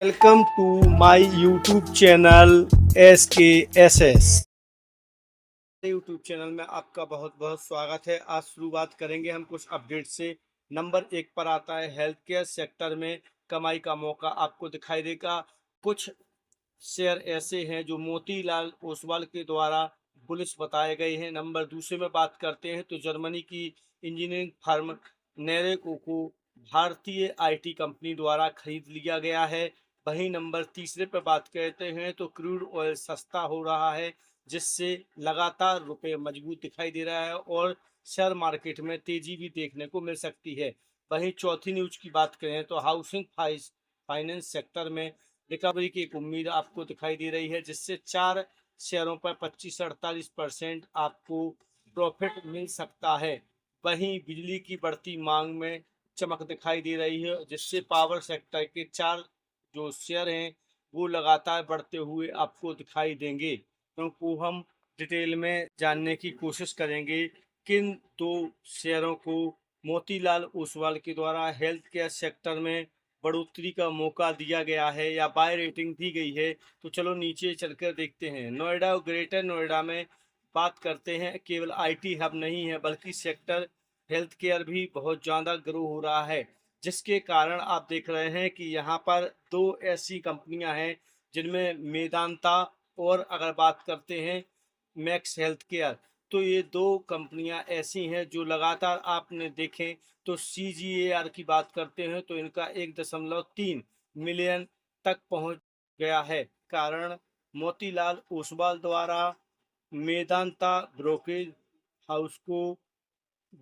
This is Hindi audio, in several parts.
Welcome to my YouTube channel SKSS। YouTube channel में आपका बहुत बहुत स्वागत है। आज शुरुआत करेंगे हम कुछ अपडेट से। नंबर 1 पर आता है हेल्थ केयर सेक्टर में कमाई का मौका आपको दिखाई देगा। कुछ शेयर ऐसे हैं जो मोतीलाल ओसवाल के द्वारा बुलिश बताए गए हैं। नंबर दूसरे में बात करते हैं तो जर्मनी की इंजीनियरिंग फर्म नेरेको को भारतीय आईटी कंपनी द्वारा खरीद लिया गया है। वहीं नंबर तीसरे पर बात करते हैं तो क्रूड ऑयल सस्ता हो रहा है, जिससे लगातार रुपए मजबूत दिखाई दे रहा है और शेयर मार्केट में तेजी भी देखने को मिल सकती है। वहीं चौथी न्यूज की बात करें तो हाउसिंग फाइनेंस सेक्टर में रिकवरी की एक उम्मीद आपको दिखाई दे रही है, जिससे 4 शेयरों पर 25 से 48% आपको प्रॉफिट मिल सकता है। वहीं बिजली की बढ़ती मांग में चमक दिखाई दे रही है, जिससे पावर सेक्टर के 4 जो शेयर हैं वो लगातार बढ़ते हुए आपको दिखाई देंगे। क्योंकि हम डिटेल में जानने की कोशिश करेंगे किन 2 शेयरों को मोतीलाल ओसवाल के द्वारा हेल्थ केयर सेक्टर में बढ़ोतरी का मौका दिया गया है या बाय रेटिंग दी गई है। तो चलो नीचे चलकर देखते हैं। नोएडा और ग्रेटर नोएडा में बात करते हैं, केवल आईटी हब नहीं है बल्कि सेक्टर हेल्थ केयर भी बहुत ज़्यादा ग्रो हो रहा है, जिसके कारण आप देख रहे हैं कि यहाँ पर 2 ऐसी कंपनियां हैं जिनमें मेदांता और अगर बात करते हैं मैक्स हेल्थ केयर, तो ये 2 कंपनियां ऐसी हैं जो लगातार आपने देखें तो CGAR की बात करते हैं तो इनका 1.3 मिलियन तक पहुंच गया है। कारण मोतीलाल ओसवाल द्वारा मेदांता ब्रोकेज हाउस को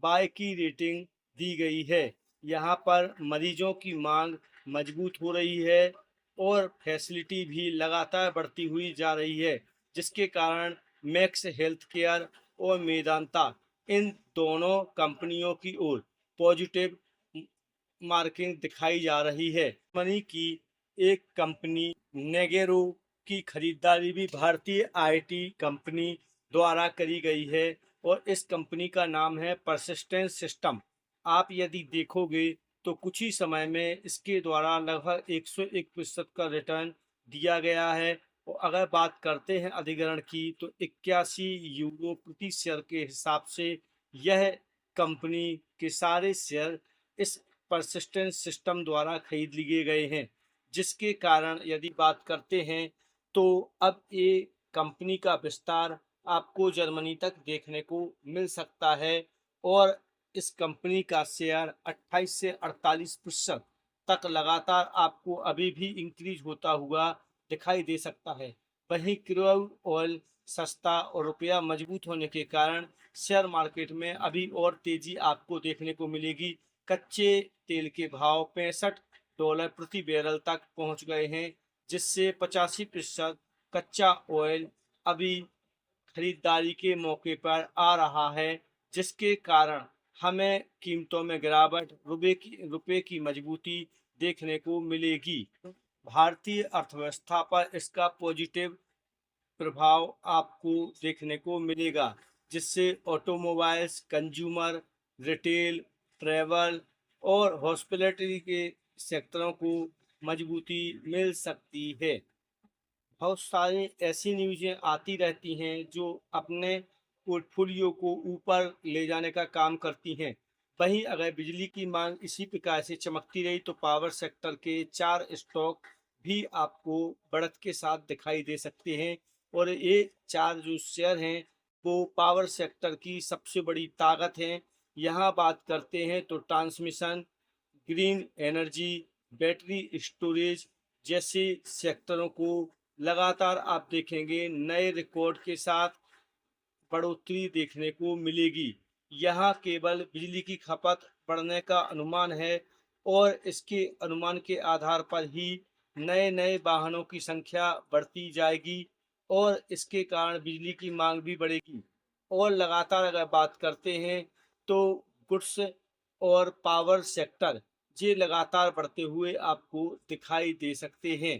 बाय की रेटिंग दी गई है। यहाँ पर मरीजों की मांग मजबूत हो रही है और फैसिलिटी भी लगातार बढ़ती हुई जा रही है, जिसके कारण मैक्स हेल्थ केयर और मेदांता इन दोनों कंपनियों की ओर पॉजिटिव मार्किंग दिखाई जा रही है। मनी की एक कंपनी नेगेरो की खरीदारी भी भारतीय आईटी कंपनी द्वारा करी गई है और इस कंपनी का नाम है परसिस्टेंस सिस्टम। आप यदि देखोगे तो कुछ ही समय में इसके द्वारा लगभग 101% का रिटर्न दिया गया है। और अगर बात करते हैं अधिग्रहण की तो 81 यूरो प्रति शेयर के हिसाब से यह कंपनी के सारे शेयर इस परसिस्टेंस सिस्टम द्वारा खरीद लिए गए हैं, जिसके कारण यदि बात करते हैं तो अब ये कंपनी का विस्तार आपको जर्मनी तक देखने को मिल सकता है और इस कंपनी का शेयर 28 से 48% तक लगातार आपको अभी भी इंक्रीज होता हुआ दिखाई दे सकता है। वहीं क्रूड ऑयल सस्ता और रुपया मजबूत होने के कारण शेयर मार्केट में अभी और तेजी आपको देखने को मिलेगी। कच्चे तेल के भाव $65 प्रति बैरल तक पहुंच गए हैं, जिससे 85% कच्चा ऑयल अभी खरीदारी के मौके पर आ रहा है, जिसके कारण हमें कीमतों में गिरावट रुपए की मजबूती देखने को मिलेगी। भारतीय अर्थव्यवस्था पर इसका पॉजिटिव प्रभाव आपको देखने को मिलेगा, जिससे ऑटोमोबाइल्स, कंज्यूमर, रिटेल, ट्रैवल और हॉस्पिटैलिटी के सेक्टरों को मजबूती मिल सकती है। बहुत सारी ऐसी न्यूज़ें आती रहती हैं जो अपने पोर्टफोलियो को ऊपर ले जाने का काम करती हैं। वहीं अगर बिजली की मांग इसी प्रकार से चमकती रही तो पावर सेक्टर के 4 स्टॉक भी आपको बढ़त के साथ दिखाई दे सकते हैं और ये 4 जो शेयर हैं वो पावर सेक्टर की सबसे बड़ी ताकत हैं। यहाँ बात करते हैं तो transmission, green energy, battery storage जैसे सेक्टरों को लगातार आप देखेंगे नए रिकॉर्ड के साथ बढ़ोतरी देखने को मिलेगी। यहाँ केवल बिजली की खपत बढ़ने का अनुमान है और इसके अनुमान के आधार पर ही नए नए वाहनों की संख्या बढ़ती जाएगी और इसके कारण बिजली की मांग भी बढ़ेगी। और लगातार अगर बात करते हैं तो गुड्स और पावर सेक्टर ये लगातार बढ़ते हुए आपको दिखाई दे सकते हैं।